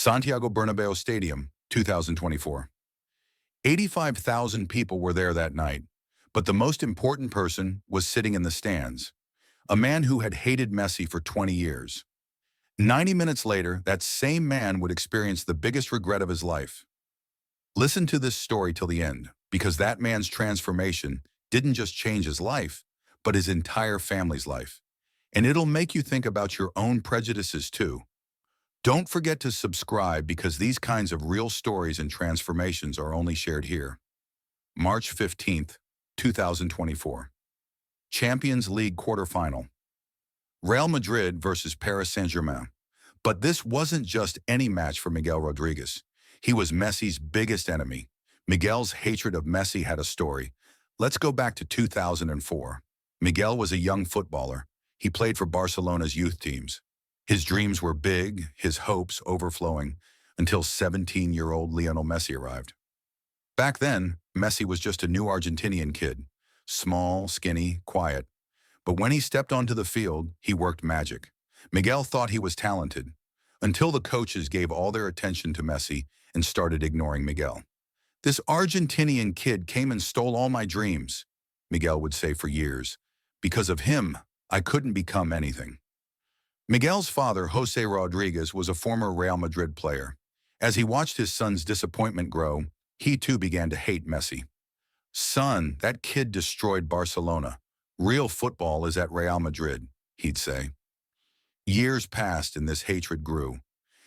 Santiago Bernabeu Stadium, 2024. 85,000 people were there that night, but the most important person was sitting in the stands, a man who had hated Messi for 20 years. 90 minutes later, that same man would experience the biggest regret of his life. Listen to this story till the end, because that man's transformation didn't just change his life, but his entire family's life. And it'll make you think about your own prejudices too. Don't forget to subscribe because these kinds of real stories and transformations are only shared here. March 15th, 2024. Champions League quarterfinal. Real Madrid versus Paris Saint-Germain. But this wasn't just any match for Miguel Rodriguez. He was Messi's biggest enemy. Miguel's hatred of Messi had a story. Let's go back to 2004. Miguel was a young footballer. He played for Barcelona's youth teams. His dreams were big, his hopes overflowing, until 17-year-old Lionel Messi arrived. Back then, Messi was just a new Argentinian kid, small, skinny, quiet. But when he stepped onto the field, he worked magic. Miguel thought he was talented, until the coaches gave all their attention to Messi and started ignoring Miguel. "This Argentinian kid came and stole all my dreams," Miguel would say for years. "Because of him, I couldn't become anything." Miguel's father, Jose Rodriguez, was a former Real Madrid player. As he watched his son's disappointment grow, he too began to hate Messi. "Son, that kid destroyed Barcelona. Real football is at Real Madrid," he'd say. Years passed and this hatred grew.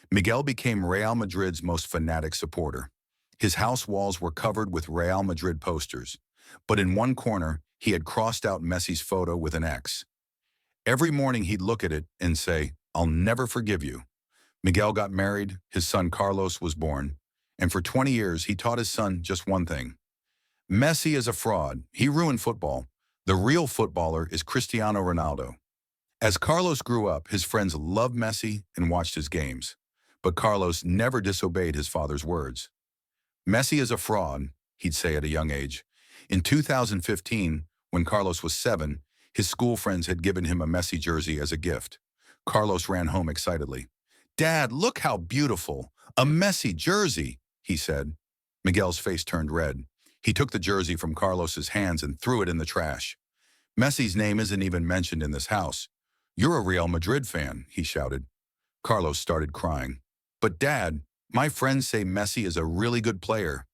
Miguel became Real Madrid's most fanatic supporter. His house walls were covered with Real Madrid posters, but in one corner, he had crossed out Messi's photo with an X. Every morning he'd look at it and say, "I'll never forgive you." Miguel got married, his son Carlos was born, and for 20 years he taught his son just one thing. Messi is a fraud. He ruined football. The real footballer is Cristiano Ronaldo. As Carlos grew up, his friends loved Messi and watched his games. But Carlos never disobeyed his father's words. "Messi is a fraud," he'd say at a young age. In 2015, when Carlos was 7, his school friends had given him a Messi jersey as a gift. Carlos ran home excitedly. "Dad, look how beautiful! A Messi jersey!" he said. Miguel's face turned red. He took the jersey from Carlos's hands and threw it in the trash. "Messi's name isn't even mentioned in this house. You're a Real Madrid fan," he shouted. Carlos started crying. "But Dad, my friends say Messi is a really good player."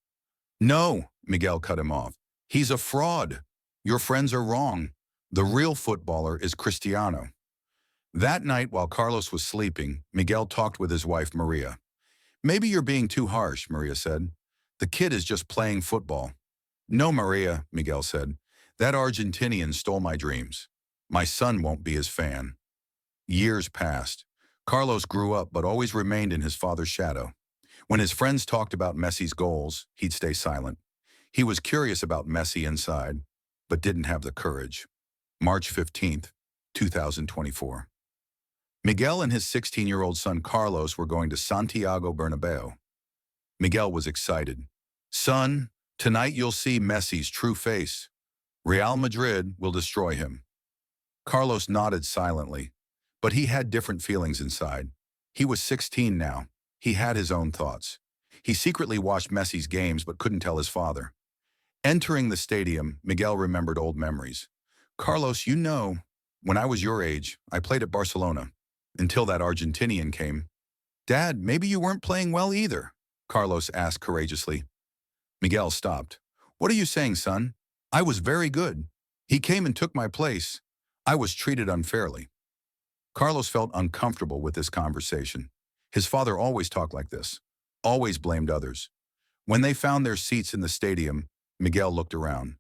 "No," Miguel cut him off. "He's a fraud. Your friends are wrong. The real footballer is Cristiano." That night, while Carlos was sleeping, Miguel talked with his wife, Maria. "Maybe you're being too harsh," Maria said. "The kid is just playing football." "No, Maria," Miguel said. "That Argentinian stole my dreams. My son won't be his fan." Years passed. Carlos grew up but always remained in his father's shadow. When his friends talked about Messi's goals, he'd stay silent. He was curious about Messi inside, but didn't have the courage. March 15th, 2024. Miguel and his 16-year-old son Carlos were going to Santiago Bernabeu. Miguel was excited. "Son, tonight you'll see Messi's true face. Real Madrid will destroy him." Carlos nodded silently, but he had different feelings inside. He was 16 now. He had his own thoughts. He secretly watched Messi's games but couldn't tell his father. Entering the stadium, Miguel remembered old memories. "Carlos, you know, when I was your age, I played at Barcelona, until that Argentinian came." "Dad, maybe you weren't playing well either," Carlos asked courageously. Miguel stopped. "What are you saying, son? I was very good. He came and took my place. I was treated unfairly." Carlos felt uncomfortable with this conversation. His father always talked like this, always blamed others. When they found their seats in the stadium, Miguel looked around.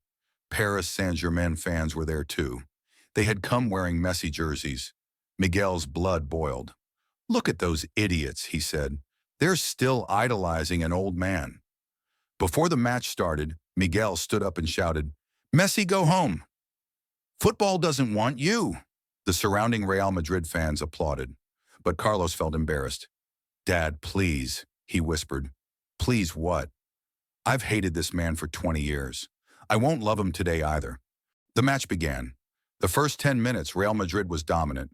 Paris Saint-Germain fans were there too. They had come wearing Messi jerseys. Miguel's blood boiled. "Look at those idiots," he said. "They're still idolizing an old man." Before the match started, Miguel stood up and shouted, "Messi, go home! Football doesn't want you!" The surrounding Real Madrid fans applauded, but Carlos felt embarrassed. "Dad, please," he whispered. "Please what? I've hated this man for 20 years. I won't love him today either." The match began. The first 10 minutes, Real Madrid was dominant.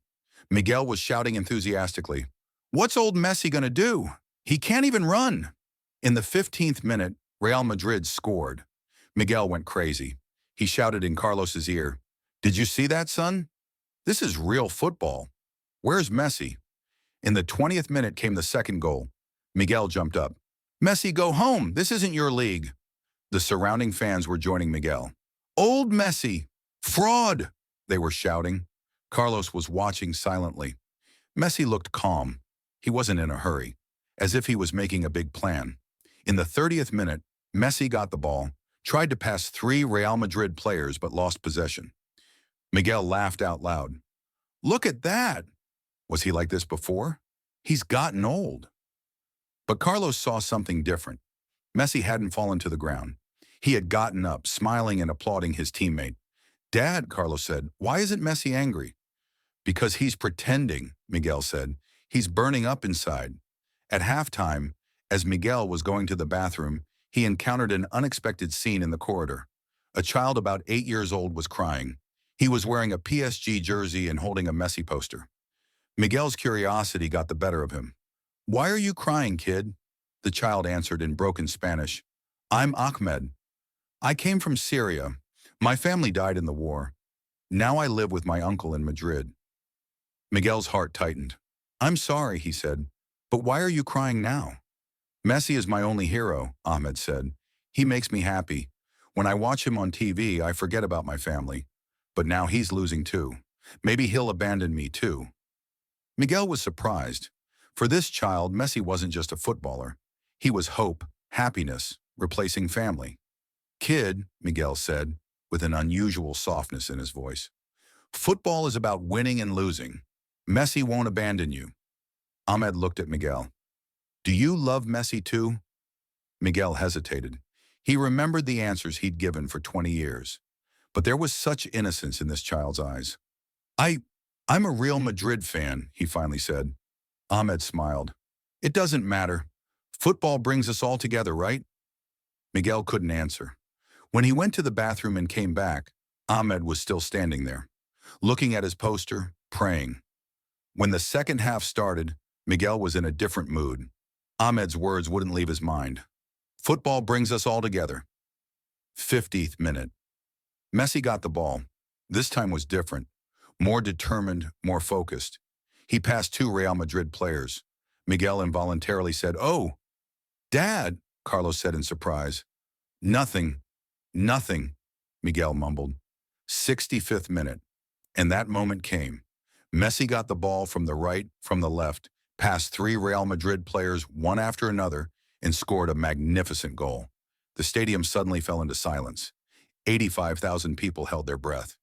Miguel was shouting enthusiastically, "What's old Messi gonna do? He can't even run. In the 15th minute, Real Madrid scored. Miguel went crazy. He shouted in Carlos's ear, "Did you see that, son? This is real football. Where's Messi?" In the 20th minute came the second goal. Miguel jumped up. "Messi, go home. This isn't your league." The surrounding fans were joining Miguel. "Old Messi! Fraud!" they were shouting. Carlos was watching silently. Messi looked calm. He wasn't in a hurry, as if he was making a big plan. In the 30th minute, Messi got the ball, tried to pass 3 Real Madrid players but lost possession. Miguel laughed out loud. "Look at that! Was he like this before? He's gotten old." But Carlos saw something different. Messi hadn't fallen to the ground. He had gotten up, smiling and applauding his teammate. "Dad," Carlos said, "why isn't Messi angry?" "Because he's pretending," Miguel said. "He's burning up inside." At halftime, as Miguel was going to the bathroom, he encountered an unexpected scene in the corridor. A child about 8 years old was crying. He was wearing a PSG jersey and holding a Messi poster. Miguel's curiosity got the better of him. "Why are you crying, kid?" The child answered in broken Spanish. "I'm Ahmed. I came from Syria. My family died in the war. Now I live with my uncle in Madrid." Miguel's heart tightened. "I'm sorry," he said, "but why are you crying now?" "Messi is my only hero," Ahmed said. "He makes me happy. When I watch him on TV, I forget about my family. But now he's losing too. Maybe he'll abandon me too." Miguel was surprised. For this child, Messi wasn't just a footballer. He was hope, happiness, replacing family. "Kid," Miguel said, with an unusual softness in his voice, "football is about winning and losing. Messi won't abandon you." Ahmed looked at Miguel. "Do you love Messi too?" Miguel hesitated. He remembered the answers he'd given for 20 years. But there was such innocence in this child's eyes. I'm a Real Madrid fan," he finally said. Ahmed smiled. "It doesn't matter. Football brings us all together, right?" Miguel couldn't answer. When he went to the bathroom and came back, Ahmed was still standing there, looking at his poster, praying. When the second half started, Miguel was in a different mood. Ahmed's words wouldn't leave his mind. "Football brings us all together." 50th minute. Messi got the ball. This time was different. More determined, more focused. He passed 2 Real Madrid players. Miguel involuntarily said, "Oh, Dad," Carlos said in surprise. "Nothing, nothing," Miguel mumbled. 65th minute. And that moment came. Messi got the ball from the right, from the left, passed 3 Real Madrid players one after another, and scored a magnificent goal. The stadium suddenly fell into silence. 85,000 people held their breath.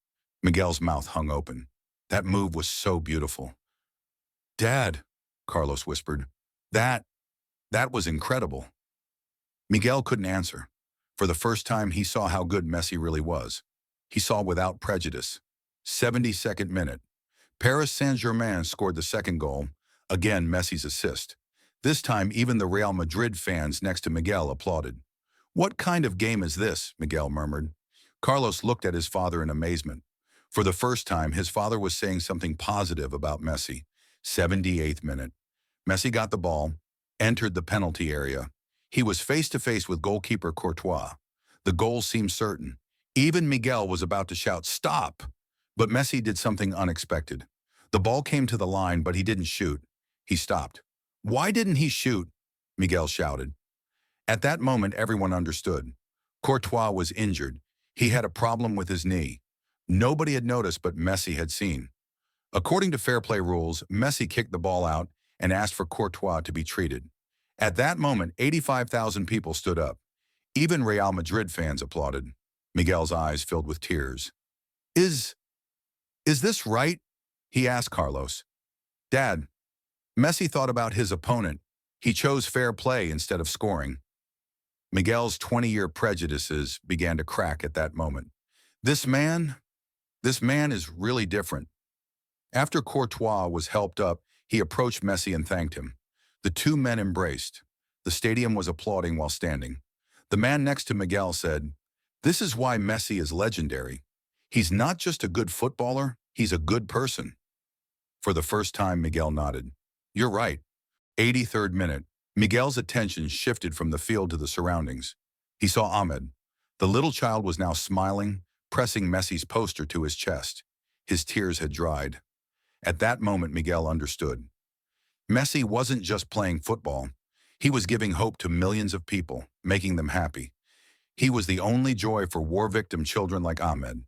Miguel's mouth hung open. That move was so beautiful. "Dad," Carlos whispered, that was incredible." Miguel couldn't answer. For the first time, he saw how good Messi really was. He saw without prejudice. 72nd minute. Paris Saint-Germain scored the second goal, again Messi's assist. This time, even the Real Madrid fans next to Miguel applauded. "What kind of game is this?" Miguel murmured. Carlos looked at his father in amazement. For the first time, his father was saying something positive about Messi. 78th minute. Messi got the ball, entered the penalty area. He was face-to-face with goalkeeper Courtois. The goal seemed certain. Even Miguel was about to shout, "Stop!" But Messi did something unexpected. The ball came to the line, but he didn't shoot. He stopped. "Why didn't he shoot?" Miguel shouted. At that moment, everyone understood. Courtois was injured. He had a problem with his knee. Nobody had noticed, but Messi had seen. According to fair play rules, Messi kicked the ball out and asked for Courtois to be treated. At that moment, 85,000 people stood up. Even Real Madrid fans applauded. Miguel's eyes filled with tears. Is this right?" he asked Carlos. "Dad, Messi thought about his opponent. He chose fair play instead of scoring." Miguel's 20-year prejudices began to crack at that moment. This man is really different." After Courtois was helped up, he approached Messi and thanked him. The 2 men embraced. The stadium was applauding while standing. The man next to Miguel said, "This is why Messi is legendary. He's not just a good footballer, he's a good person." For the first time, Miguel nodded. "You're right." 83rd minute. Miguel's attention shifted from the field to the surroundings. He saw Ahmed. The little child was now smiling, pressing Messi's poster to his chest. His tears had dried. At that moment, Miguel understood. Messi wasn't just playing football. He was giving hope to millions of people, making them happy. He was the only joy for war victim children like Ahmed.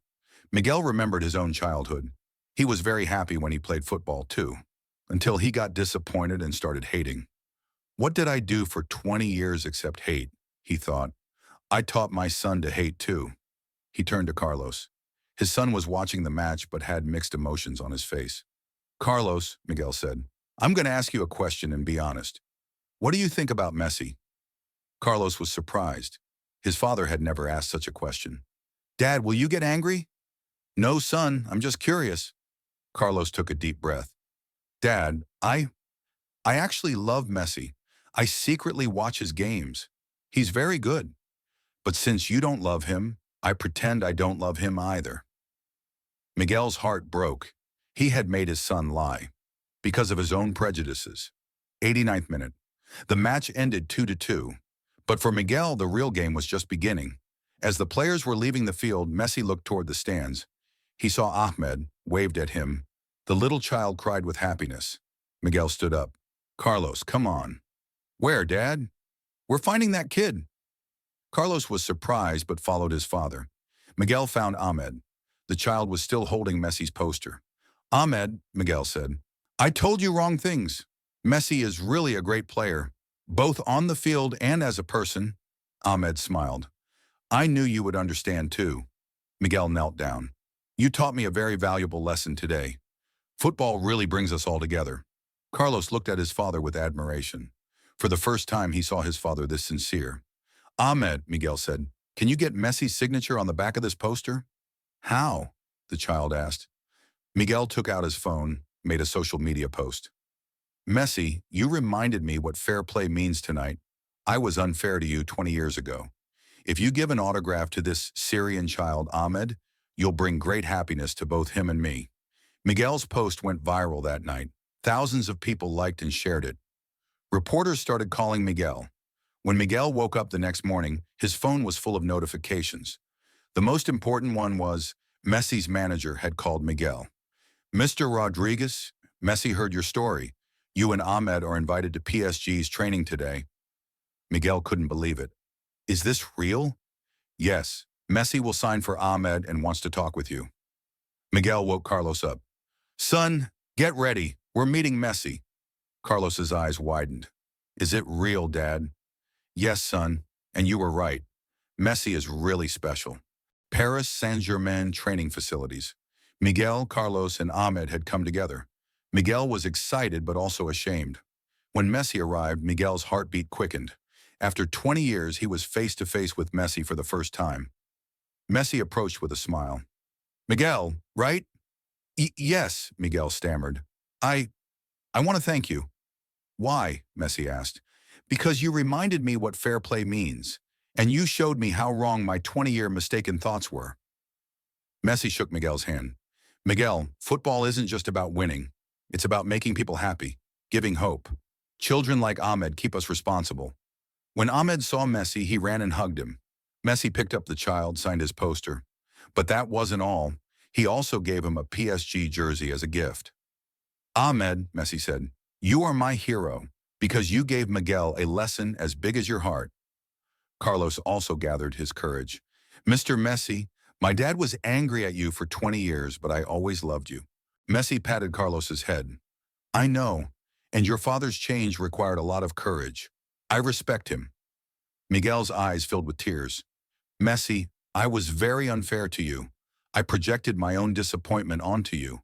Miguel remembered his own childhood. He was very happy when he played football, too, until he got disappointed and started hating. What did I do for 20 years except hate? He thought. I taught my son to hate, too. He turned to Carlos. His son was watching the match but had mixed emotions on his face. Carlos, Miguel said, I'm going to ask you a question and be honest. What do you think about Messi? Carlos was surprised. His father had never asked such a question. Dad, will you get angry? No, son, I'm just curious. Carlos took a deep breath. Dad, I actually love Messi. I secretly watch his games. He's very good. But since you don't love him, I pretend I don't love him either. Miguel's heart broke. He had made his son lie because of his own prejudices. 89th minute. The match ended 2-2. But for Miguel, the real game was just beginning. As the players were leaving the field, Messi looked toward the stands. He saw Ahmed, waved at him. The little child cried with happiness. Miguel stood up. Carlos, come on. Where, Dad? We're finding that kid. Carlos was surprised but followed his father. Miguel found Ahmed. The child was still holding Messi's poster. Ahmed, Miguel said, I told you wrong things. Messi is really a great player, both on the field and as a person. Ahmed smiled. I knew you would understand too. Miguel knelt down. You taught me a very valuable lesson today. Football really brings us all together. Carlos looked at his father with admiration. For the first time, he saw his father this sincere. Ahmed, Miguel said, can you get Messi's signature on the back of this poster? How? The child asked. Miguel took out his phone, made a social media post. Messi, you reminded me what fair play means tonight. I was unfair to you 20 years ago. If you give an autograph to this Syrian child, Ahmed, you'll bring great happiness to both him and me. Miguel's post went viral that night. Thousands of people liked and shared it. Reporters started calling Miguel. When Miguel woke up the next morning, his phone was full of notifications. The most important one was Messi's manager had called Miguel. Mr. Rodriguez, Messi heard your story. You and Ahmed are invited to PSG's training today. Miguel couldn't believe it. Is this real? Yes, Messi will sign for Ahmed and wants to talk with you. Miguel woke Carlos up. Son, get ready. We're meeting Messi. Carlos's eyes widened. Is it real, Dad? Yes, son, and you were right. Messi is really special. Paris Saint-Germain training facilities. Miguel, Carlos, and Ahmed had come together. Miguel was excited but also ashamed. When Messi arrived, Miguel's heartbeat quickened. After 20 years, he was face-to-face with Messi for the first time. Messi approached with a smile. Miguel, right? Yes, Miguel stammered. I want to thank you. Why? Messi asked. Because you reminded me what fair play means, and you showed me how wrong my 20-year mistaken thoughts were. Messi shook Miguel's hand. Miguel, football isn't just about winning. It's about making people happy, giving hope. Children like Ahmed keep us responsible. When Ahmed saw Messi, he ran and hugged him. Messi picked up the child, signed his poster. But that wasn't all. He also gave him a PSG jersey as a gift. Ahmed, Messi said, you are my hero because you gave Miguel a lesson as big as your heart. Carlos also gathered his courage. Mr. Messi, my dad was angry at you for 20 years, but I always loved you. Messi patted Carlos's head. I know, and your father's change required a lot of courage. I respect him. Miguel's eyes filled with tears. Messi, I was very unfair to you. I projected my own disappointment onto you.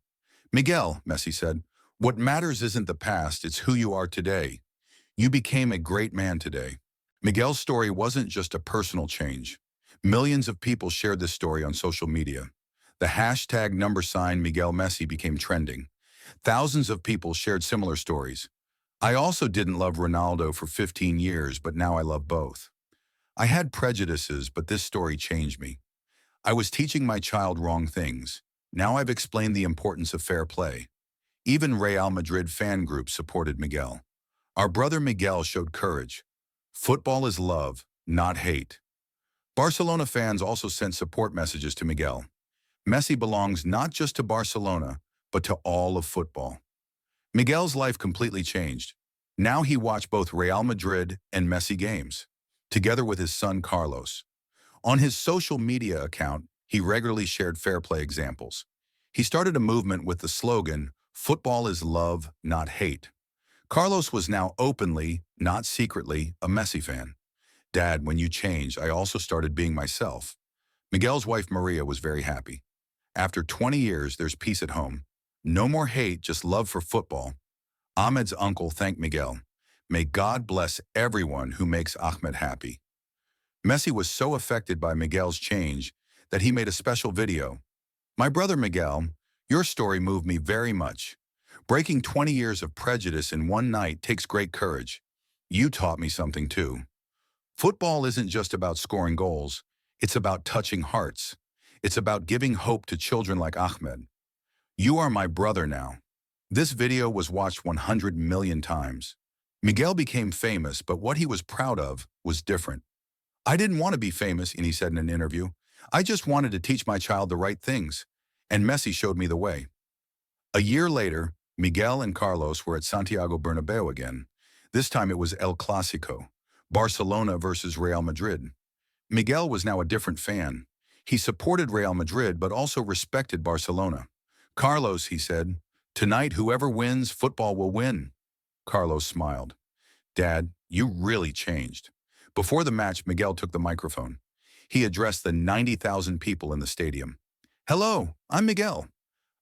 Miguel, Messi said, what matters isn't the past, it's who you are today. You became a great man today. Miguel's story wasn't just a personal change. Millions of people shared this story on social media. The hashtag #Miguel Messi became trending. Thousands of people shared similar stories. I also didn't love Ronaldo for 15 years, but now I love both. I had prejudices, but this story changed me. I was teaching my child wrong things. Now I've explained the importance of fair play. Even Real Madrid fan groups supported Miguel. Our brother Miguel showed courage. Football is love, not hate. Barcelona fans also sent support messages to Miguel. Messi belongs not just to Barcelona, but to all of football. Miguel's life completely changed. Now he watched both Real Madrid and Messi games, together with his son Carlos. On his social media account, he regularly shared fair play examples. He started a movement with the slogan, "Football is love, not hate." Carlos was now openly, not secretly, a Messi fan. "Dad, when you changed, I also started being myself." Miguel's wife Maria was very happy. After 20 years, there's peace at home. No more hate, just love for football. Ahmed's uncle thanked Miguel. "May God bless everyone who makes Ahmed happy." Messi was so affected by Miguel's change that he made a special video. "My brother Miguel, your story moved me very much. Breaking 20 years of prejudice in one night takes great courage. You taught me something too. Football isn't just about scoring goals. It's about touching hearts. It's about giving hope to children like Ahmed. You are my brother now." This video was watched 100 million times. Miguel became famous, but what he was proud of was different. "I didn't want to be famous," and he said in an interview. "I just wanted to teach my child the right things, and Messi showed me the way." A year later, Miguel and Carlos were at Santiago Bernabeu again. This time it was El Clásico, Barcelona versus Real Madrid. Miguel was now a different fan. He supported Real Madrid but also respected Barcelona. "Carlos," he said, "tonight whoever wins, football will win." Carlos smiled. "Dad, you really changed." Before the match, Miguel took the microphone. He addressed the 90,000 people in the stadium. "Hello, I'm Miguel.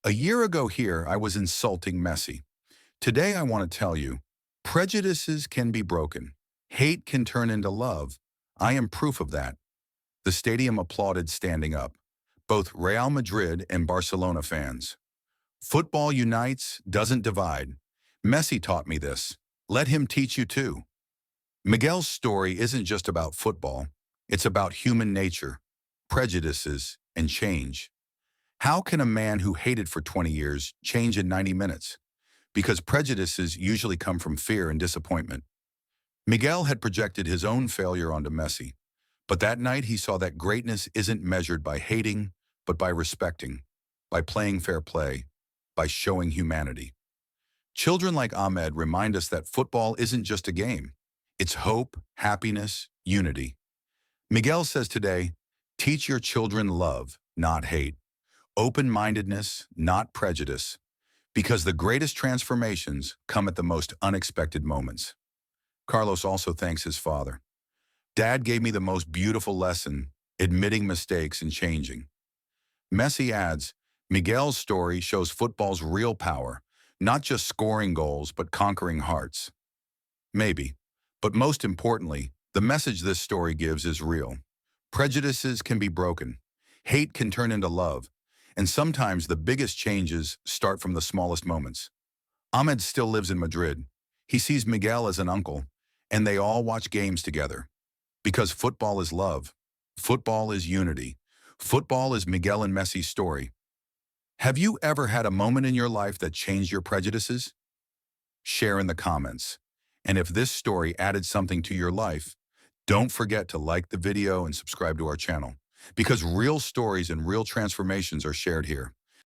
A year ago here, I was insulting Messi. Today I want to tell you, prejudices can be broken. Hate can turn into love. I am proof of that." The stadium applauded standing up. Both Real Madrid and Barcelona fans. "Football unites, doesn't divide. Messi taught me this. Let him teach you too." Miguel's story isn't just about football. It's about human nature, prejudices, and change. How can a man who hated for 20 years change in 90 minutes? Because prejudices usually come from fear and disappointment. Miguel had projected his own failure onto Messi, but that night he saw that greatness isn't measured by hating, but by respecting, by playing fair play, by showing humanity. Children like Ahmed remind us that football isn't just a game. It's hope, happiness, unity. Miguel says today, teach your children love, not hate. Open-mindedness, not prejudice. Because the greatest transformations come at the most unexpected moments. Carlos also thanks his father. "Dad gave me the most beautiful lesson, admitting mistakes and changing." Messi adds, "Miguel's story shows football's real power, not just scoring goals, but conquering hearts." Maybe, but most importantly, the message this story gives is real. Prejudices can be broken. Hate can turn into love. And sometimes the biggest changes start from the smallest moments. Ahmed still lives in Madrid. He sees Miguel as an uncle, and they all watch games together. Because football is love. Football is unity. Football is Miguel and Messi's story. Have you ever had a moment in your life that changed your prejudices? Share in the comments. And if this story added something to your life, don't forget to like the video and subscribe to our channel. Because real stories and real transformations are shared here.